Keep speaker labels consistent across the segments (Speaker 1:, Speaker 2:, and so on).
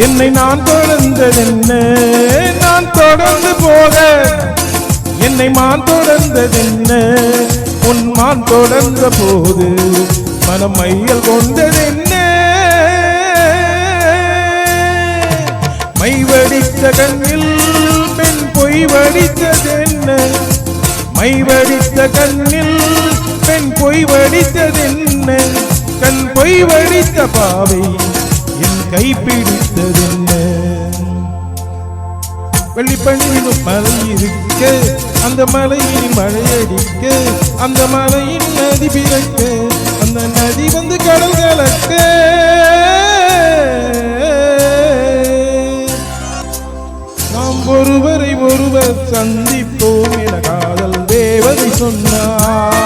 Speaker 1: என்னை நான் தொடர்ந்ததென்ன நான் தொடர்ந்து போக என்னை மான் தொடர்ந்ததென்ன உன் மான் தொடர்ந்த போது மனம் மையல் கொண்டதென்ன மை வடித்த கண்ணில் பெண் பொய் வடித்ததென்ன மை வடித்த கண்ணில் பெண் பொய் வடித்ததென்ன கண் பொய் வடித்த பாவை என் கைப்பிடித்ததென்ன வெள்ளிப்பணியிலும் மலை இருக்க அந்த மலையில் மழையடிக்க அந்த மலையின் நதி பிறக்க அந்த நதி வந்து கடல் கலக்க நாம் ஒருவரை ஒருவர் சந்திப்போம் என காதல் தேவதை சொன்னார்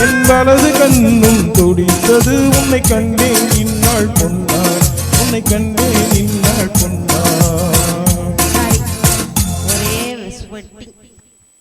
Speaker 1: என் வலது கண்ணும் துடித்தது உன்னை கண்டேன் இந்நாள் பொன்னார் உன்னை கண்டேன் இந்நாள் பொன்னார்